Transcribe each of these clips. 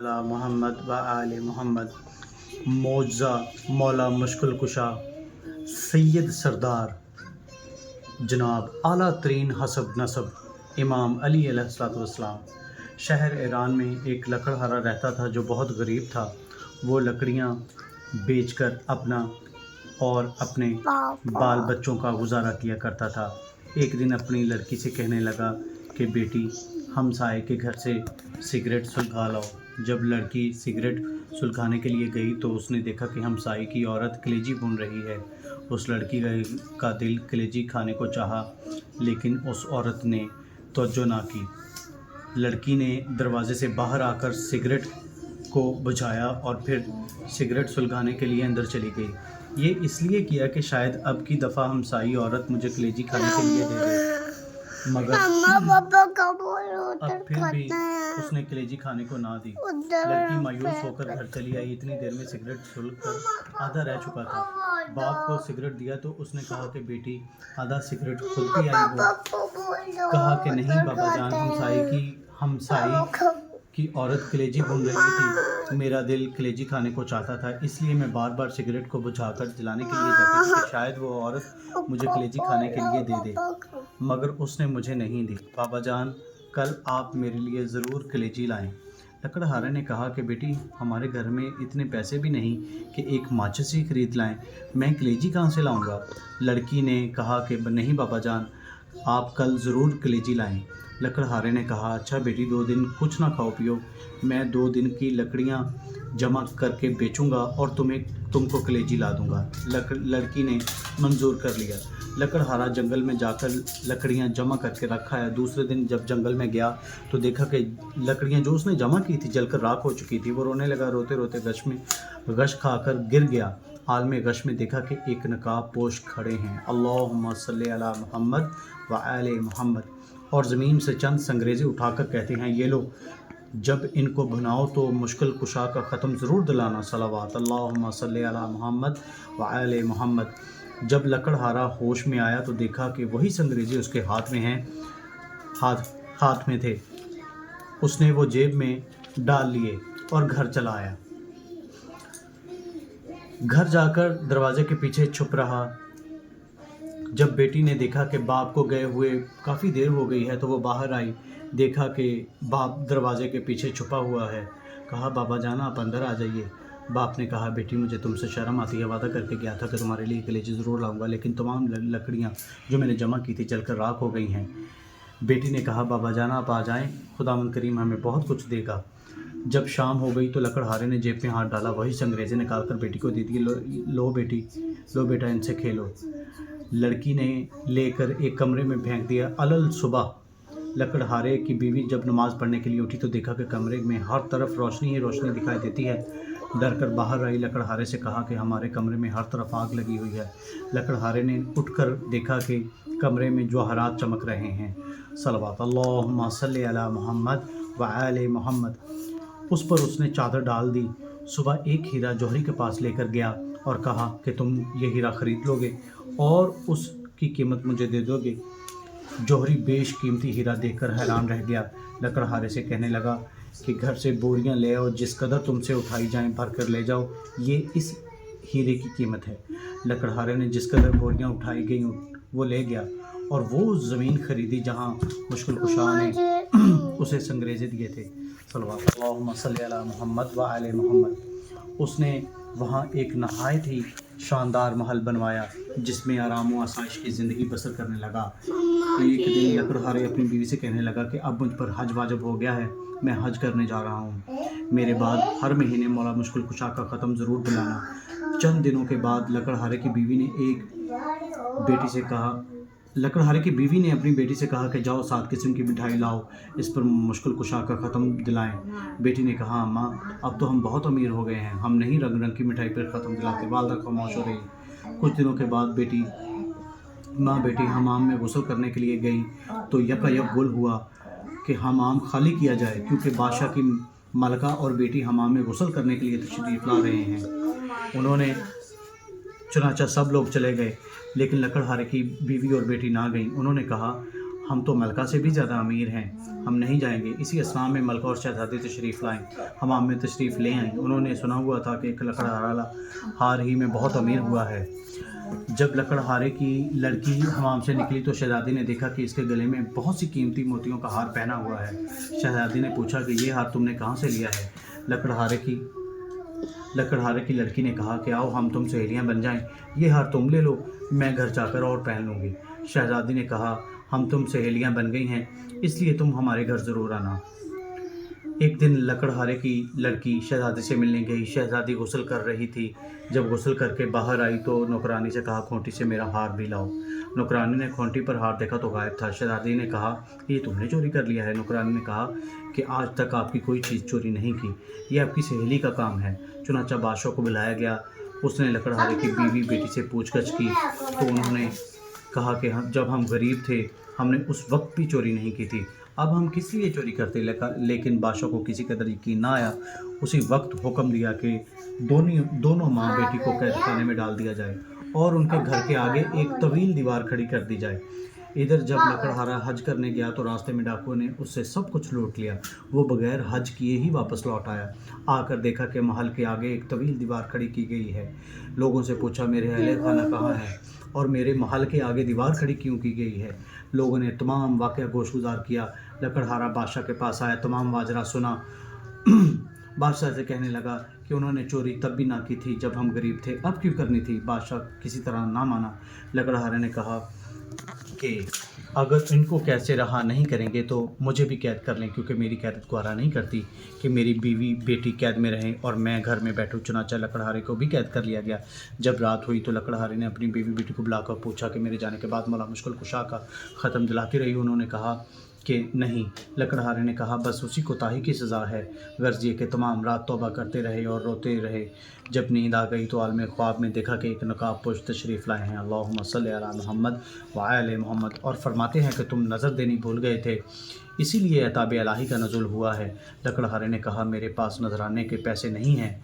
علی محمد و آل محمد۔ معجزہ مولا مشکل کشا سید سردار جناب اعلیٰ ترین حسب نسب امام علی علیہ السلام شہر ایران میں ایک لکڑہارا رہتا تھا جو بہت غریب تھا۔ وہ لکڑیاں بیچ کر اپنا اور اپنے بال بچوں کا گزارا کیا کرتا تھا۔ ایک دن اپنی لڑکی سے کہنے لگا کہ بیٹی ہمسائے کے گھر سے سگریٹ سلگھا لاؤ۔ جب لڑکی سگریٹ سلگھانے کے لیے گئی تو اس نے دیکھا کہ ہمسائے کی عورت کلیجی بھون رہی ہے۔ اس لڑکی کا دل کلیجی کھانے کو چاہا لیکن اس عورت نے توجہ نہ کی۔ لڑکی نے دروازے سے باہر آ کر سگریٹ کو بجھایا اور پھر سگریٹ سلگھانے کے لیے اندر چلی گئی۔ یہ اس لیے کیا کہ شاید اب کی دفعہ ہمسائی عورت مجھے کلیجی کھانے کے لیے دے دے، مگر اب پھر بھی اس نے کلیجی کھانے کو نہ دی۔ لڑکی مایوس ہو کر گھر چلی آئی۔ اتنی دیر میں سگریٹ سلگ کر آدھا رہ چکا تھا۔ باپ کو سگریٹ دیا تو اس نے کہا کہ بیٹی آدھا سگریٹ خود پی آئی ہو۔ کہا کہ نہیں بابا جان، ہمسائی کی عورت کلیجی بھون رہی تھی، میرا دل کلیجی کھانے کو چاہتا تھا، اس لیے میں بار بار سگریٹ کو بجھا کر جلانے کے لیے جاتی تھی کہ شاید وہ عورت مجھے کلیجی کھانے کے لیے دے دے، مگر اس نے مجھے نہیں دی۔ بابا جان کل آپ میرے لیے ضرور کلیجی لائیں۔ لکڑہارے نے کہا کہ بیٹی ہمارے گھر میں اتنے پیسے بھی نہیں کہ ایک ماچس ہی خرید لائیں، میں کلیجی کہاں سے لاؤں گا؟ لڑکی نے کہا کہ نہیں بابا جان، آپ کل ضرور کلیجی لائیں۔ لکڑہارے نے کہا اچھا بیٹی 2 دن کچھ نہ کھاؤ پیو، میں 2 دن کی لکڑیاں جمع کر کے بیچوں گا اور تم کو کلیجی لا دوں گا۔ لڑکی نے منظور کر لیا۔ لکڑہارا جنگل میں جا کر لکڑیاں جمع کر کے رکھ آیا۔ دوسرے دن جب جنگل میں گیا تو دیکھا کہ لکڑیاں جو اس نے جمع کی تھی جل کر راکھ ہو چکی تھی۔ وہ رونے لگا، روتے روتے غش کھا کر گر گیا۔ عالم غش میں دیکھا کہ ایک نقاب پوش کھڑے ہیں، اللہم صلی علی محمد و آل محمد، اور زمین سے چند سنگریزے اٹھا کر کہتے ہیں یہ لو، جب ان کو بھناؤ تو مشکل کشا کا ختم ضرور دلانا، صلوات اللہم صلی علی محمد و آل محمد۔ جب لکڑہارا ہوش میں آیا تو دیکھا کہ وہی سنگریزے اس کے ہاتھ میں تھے۔ اس نے وہ جیب میں ڈال لیے اور گھر چلا آیا۔ گھر جا کر دروازے کے پیچھے چھپ رہا۔ جب بیٹی نے دیکھا کہ باپ کو گئے ہوئے کافی دیر ہو گئی ہے تو وہ باہر آئی، دیکھا کہ باپ دروازے کے پیچھے چھپا ہوا ہے۔ کہا بابا جان آپ اندر آ جائیے۔ باپ نے کہا بیٹی مجھے تم سے شرم آتی ہے، وعدہ کر کے گیا تھا کہ تمہارے لیے کلیجی ضرور لاؤں گا، لیکن تمام لکڑیاں جو میں نے جمع کی تھی جل کر راکھ ہو گئی ہیں۔ بیٹی نے کہا بابا جان آپ آ جائیں، خداوند کریم ہمیں بہت کچھ دے گا۔ جب شام ہو گئی تو لکڑہارے نے جیب میں ہاتھ ڈالا، وہی سنگریزے نکال کر بیٹی کو دے دیے، لو بیٹی، لو بیٹا ان سے کھیلو۔ لڑکی نے لے کر ایک کمرے میں پھینک دیا۔ صبح لکڑہارے کی بیوی جب نماز پڑھنے کے لیے اٹھی تو دیکھا کہ کمرے میں ہر طرف روشنی ہی روشنی دکھائی دیتی ہے۔ ڈر کر باہر آئی، لکڑہارے سے کہا کہ ہمارے کمرے میں ہر طرف آگ لگی ہوئی ہے۔ لکڑہارے نے اٹھ کر دیکھا کہ کمرے میں جواہرات چمک رہے ہیں، صلوات اللہم صلی علی محمد و آل محمد۔ اس پر اس نے چادر ڈال دی۔ صبح ایک ہیرا جوہری کے پاس لے کر گیا اور کہا کہ تم یہ ہیرا خرید لو گے اور اس کی قیمت مجھے دے دو گے۔ جوہری بیش قیمتی ہیرا دیکھ کر حیران رہ گیا۔ لکڑہارے سے کہنے لگا کہ گھر سے بوریاں لے آؤ، جس قدر تم سے اٹھائی جائیں بھر کر لے جاؤ، یہ اس ہیرے کی قیمت ہے۔ لکڑہارے نے جس قدر بوریاں اٹھائی گئیں وہ لے گیا اور وہ زمین خریدی جہاں مشکل کشا نے اسے سنگریزے دیے تھے، صلوات اللہم صلی علی محمد و آل محمد۔ اس نے وہاں ایک نہایت ہی شاندار محل بنوایا جس میں آرام و آسائش کی زندگی بسر کرنے لگا۔ ایک دن لکڑہارے اپنی بیوی سے کہنے لگا کہ اب مجھ پر حج واجب ہو گیا ہے، میں حج کرنے جا رہا ہوں، میرے بعد ہر مہینے مولا مشکل کشا کا ختم ضرور دلانا۔ چند دنوں کے بعد لکڑہارے کی بیوی نے اپنی بیٹی سے کہا کہ جاؤ 7 قسم کی مٹھائی لاؤ، اس پر مشکل کشا کا ختم دلائیں۔ بیٹی نے کہا اماں اب تو ہم بہت امیر ہو گئے ہیں، ہم نہیں رنگ رنگ کی مٹھائی پر ختم دلاتے۔ والدہ خاموش ہو رہی۔ کچھ دنوں کے بعد بیٹی حمام میں غسل کرنے کے لیے گئی تو یکایک گل ہوا کہ حمام خالی کیا جائے کیونکہ بادشاہ کی ملکہ اور بیٹی حمام میں غسل کرنے کے لیے تشریف لا رہے ہیں۔ چنانچہ سب لوگ چلے گئے لیکن لکڑہارے کی بیوی اور بیٹی نہ گئیں۔ انہوں نے کہا ہم تو ملکہ سے بھی زیادہ امیر ہیں، ہم نہیں جائیں گے۔ اسی اسلام میں ملکہ اور شہزادی تشریف لائیں، حمام میں تشریف لے آئیں۔ انہوں نے سنا ہوا تھا کہ ایک لکڑہارا حال ہی میں بہت امیر ہوا ہے۔ جب لکڑہارے کی لڑکی حمام سے نکلی تو شہزادی نے دیکھا کہ اس کے گلے میں بہت سی قیمتی موتیوں کا ہار پہنا ہوا ہے۔ شہزادی نے پوچھا کہ یہ ہار تم نے کہاں سے لیا ہے؟ لکڑہارے کی لڑکی نے کہا کہ آؤ ہم تم سہیلیاں بن جائیں، یہ ہار تم لے لو، میں گھر جا کر اور پہن لوں گی۔ شہزادی نے کہا ہم تم سہیلیاں بن گئی ہیں، اس لیے تم ہمارے گھر ضرور آنا۔ ایک دن لکڑہارے کی لڑکی شہزادی سے ملنے گئی۔ شہزادی غسل کر رہی تھی۔ جب غسل کر کے باہر آئی تو نوکرانی سے کہا کھونٹی سے میرا ہار بھی لاؤ۔ نوکرانی نے کھونٹی پر ہار دیکھا تو غائب تھا۔ شہزادی نے کہا یہ تم نے چوری کر لیا ہے؟ نوکرانی نے کہا کہ آج تک آپ کی کوئی چیز چوری نہیں کی، یہ آپ کی سہیلی کا کام ہے۔ چنانچہ بادشاہ کو بلایا گیا۔ اس نے لکڑہارے کی بیوی بیٹی سے پوچھ گچھ کی تو انہوں نے کہا کہ جب ہم غریب تھے ہم نے اس وقت بھی چوری نہیں کی تھی، اب ہم کس لیے چوری کرتے؟ لیکن بادشاہ کو کسی قدر یقین نہ آیا۔ اسی وقت حکم دیا کہ دونوں ماں بیٹی کو قید خانے میں ڈال دیا جائے اور ان کے گھر کے آگے ایک طویل دیوار کھڑی کر دی جائے۔ ادھر جب لکڑہارا حج کرنے گیا تو راستے میں ڈاکوؤں نے اس سے سب کچھ لوٹ لیا۔ وہ بغیر حج کیے ہی واپس لوٹ آیا۔ آ کر دیکھا کہ محل کے آگے ایک طویل دیوار کھڑی کی گئی ہے۔ لوگوں سے پوچھا میرے اہل خانہ کہاں ہے اور میرے محل کے آگے دیوار کھڑی کیوں کی گئی ہے؟ لوگوں نے تمام واقعہ گوش گزار کیا۔ لکڑہارا بادشاہ کے پاس آیا، تمام ماجرا سنا۔ بادشاہ سے کہنے لگا کہ انہوں نے چوری تب بھی نہ کی تھی جب ہم غریب تھے، اب کیوں کرنی تھی؟ بادشاہ کسی طرح نہ مانا۔ لکڑہارے نے کہا کہ اگر ان کو کیسے رہا نہیں کریں گے تو مجھے بھی قید کر لیں، کیونکہ میری قیادت گوارا نہیں کرتی کہ میری بیوی بیٹی قید میں رہیں اور میں گھر میں بیٹھوں۔ چنانچہ لکڑہارے کو بھی قید کر لیا گیا۔ جب رات ہوئی تو لکڑہارے نے اپنی بیوی بیٹی کو بلا کر پوچھا کہ میرے جانے کے بعد مولا مشکل کشا کا ختم دلاتی رہی؟ انہوں نے کہا کہ نہیں۔ لکڑہارے نے کہا بس اسی کوتاہی کی سزا ہے، غرض یہ کہ تمام رات توبہ کرتے رہے اور روتے رہے۔ جب نیند آ گئی تو عالم خواب میں دیکھا کہ ایک نقاب پوش تشریف لائے ہیں، اللہم صلی علی محمد وآل محمد، اور فرماتے ہیں کہ تم نظر دینی بھول گئے تھے، اسی لیے عتاب الہی کا نزول ہوا ہے۔ لکڑہارے نے کہا میرے پاس نذرانے کے پیسے نہیں ہیں۔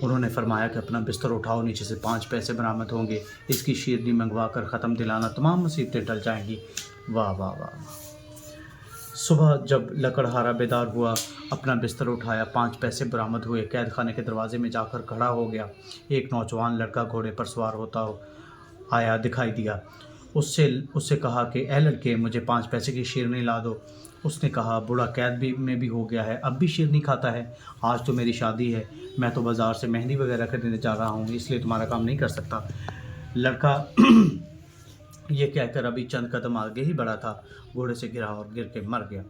انہوں نے فرمایا کہ اپنا بستر اٹھاؤ، نیچے سے 5 پیسے برآمد ہوں گے، اس کی شیرنی منگوا کر ختم دلانا، تمام مصیبتیں ٹل جائیں گی۔ واہ واہ واہ۔ صبح جب لکڑہارا بیدار ہوا، اپنا بستر اٹھایا، 5 پیسے برآمد ہوئے، قید خانے کے دروازے میں جا کر کھڑا ہو گیا۔ ایک نوجوان لڑکا گھوڑے پر سوار ہوتا آیا دکھائی دیا۔ اس سے کہا کہ اے لڑکے مجھے 5 پیسے کی شیرنی لا دو۔ اس نے کہا بوڑھا قید میں بھی ہو گیا ہے، اب بھی شیرنی کھاتا ہے؟ آج تو میری شادی ہے، میں تو بازار سے مہندی وغیرہ خریدنے جا رہا ہوں، اس لیے تمہارا کام نہیں کر سکتا۔ لڑکا یہ کہہ کر ابھی چند قدم آگے ہی بڑھا تھا، گھوڑے سے گرا اور گر کے مر گیا۔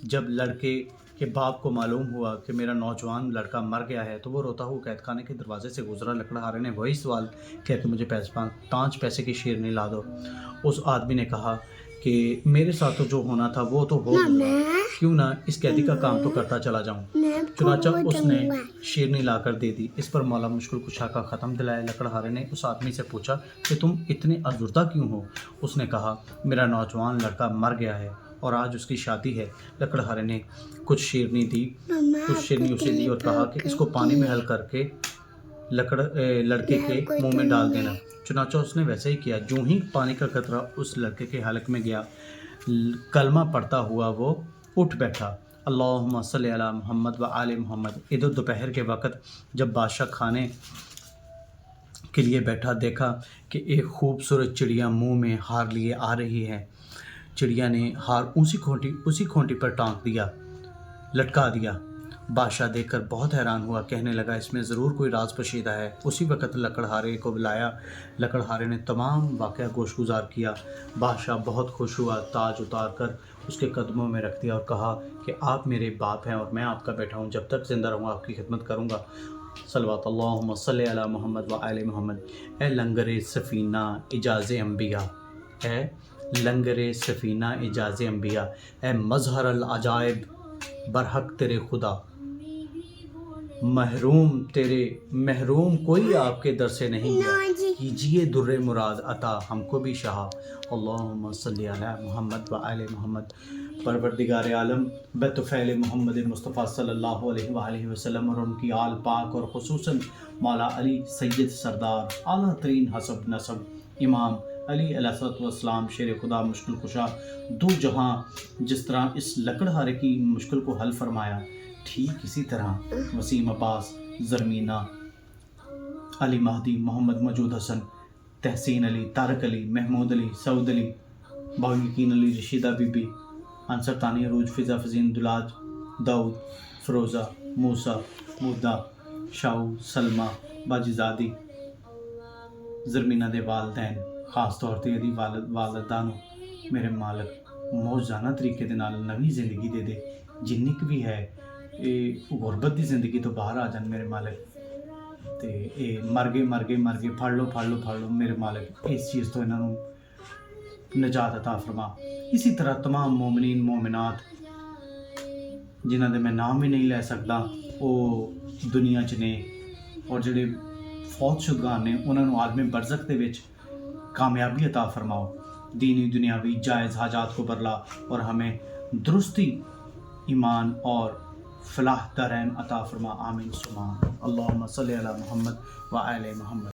جب لڑکے کے باپ کو معلوم ہوا کہ میرا نوجوان لڑکا مر گیا ہے تو وہ روتا ہوا قید خانے کے دروازے سے گزرا۔ لکڑہارے نے وہی سوال کیا کہ مجھے 5 پیسے کی شیرنی لا دو۔ اس آدمی نے کہا کہ میرے ساتھ تو جو ہونا تھا وہ تو ہو گیا، کیوں نہ اس قیدی کا کام تو کرتا چلا جاؤں۔ چنانچہ اس نے شیرنی لا کر دے دی۔ اس پر مولا مشکل کشا کا ختم دلایا۔ لکڑہارے نے اس آدمی سے پوچھا کہ تم اتنے ازردہ کیوں ہو؟ اس نے کہا میرا نوجوان لڑکا مر گیا ہے اور آج اس کی شادی ہے۔ لکڑہارے نے کچھ شیرنی اسے دی اور کہا کہ اس کو پانی میں حل کر کے لڑکے کے منہ میں ڈال دینا۔ چنانچہ اس نے ویسے ہی کیا۔ جو ہی پانی کا قطرہ اس لڑکے کے حلق میں گیا، کلمہ پڑھتا ہوا وہ اٹھ بیٹھا، اللہم صلی علی محمد وآل محمد۔ ادھر دوپہر کے وقت جب بادشاہ کھانے کے لیے بیٹھا، دیکھا کہ ایک خوبصورت چڑیا منہ میں ہار لیے آ رہی ہے۔ چڑیا نے ہار اسی کھونٹی پر ٹانک دیا، لٹکا دیا۔ بادشاہ دیکھ کر بہت حیران ہوا، کہنے لگا اس میں ضرور کوئی راز پوشیدہ ہے۔ اسی وقت لکڑہارے کو بلایا۔ لکڑہارے نے تمام واقعہ گوش گزار کیا۔ بادشاہ بہت خوش ہوا، تاج اتار کر اس کے قدموں میں رکھ دیا اور کہا کہ آپ میرے باپ ہیں اور میں آپ کا بیٹا ہوں، جب تک زندہ رہوں آپ کی خدمت کروں گا۔ صلوات اللہم صلی علی محمد وآل محمد۔ اے لنگر سفینہ اعجاز انبیاء، اے لنگر سفینہ اعجاز انبیاء، اے مظہر العجائب، برحق تیرے خدا، محروم کوئی آپ کے در سے نہیں گیا، کیجئے در مراد عطا ہم کو بھی شاہ، اللہم صلی علی محمد وآل محمد۔ پروردگار عالم بطفیل محمد مصطفیٰ صلی اللہ علیہ وآلہ وسلم اور ان کی آل پاک اور خصوصاً مولا علی سید سردار، اعلیٰ ترین حسب نسب، امام علی علیہ الصلوۃ والسلام شیر خدا مشکل کشا دو جہاں جس طرح اس لکڑہارے کی مشکل کو حل فرمایا، ٹھیک اسی طرح وسیم عباس، زرمینہ، علی مہدی، محمد موجود حسن، تحسین علی، طارق علی، محمود علی، سعود علی، باو یقین علی، رشیدہ بی بی، انصر ثانی عروج، فضا فزین، دلاج، داؤد، فروزہ، موسیٰ، مدہ، شاہو، سلمہ، باجی زادی، زرمینہ دے والدین، خاص طور تے دی والدانوں میرے مالک موجزانہ طریقے دے نال نوی زندگی دے دے، جنی کہ بھی ہے اے غربت دی زندگی تو باہر آ جان میرے مالک، تے اے مر گئے پھڑ لو میرے مالک، اس چیز تو انہوں نجات عطا فرما۔ اسی طرح تمام مومنین مومنات جنہاں دے میں نام بھی نہیں لے سکتا وہ دنیا چ نے، اور جڑے فوت شدگان نے انہوں نے عالم برزخ دے وچ کامیابی عطا فرماؤ، دینی دنیاوی جائز حاجات کو برلا، اور ہمیں درستی ایمان اور فلاح دارین عطا فرما، آمین ثم آمین۔ اللہم صلی علی محمد و آل محمد۔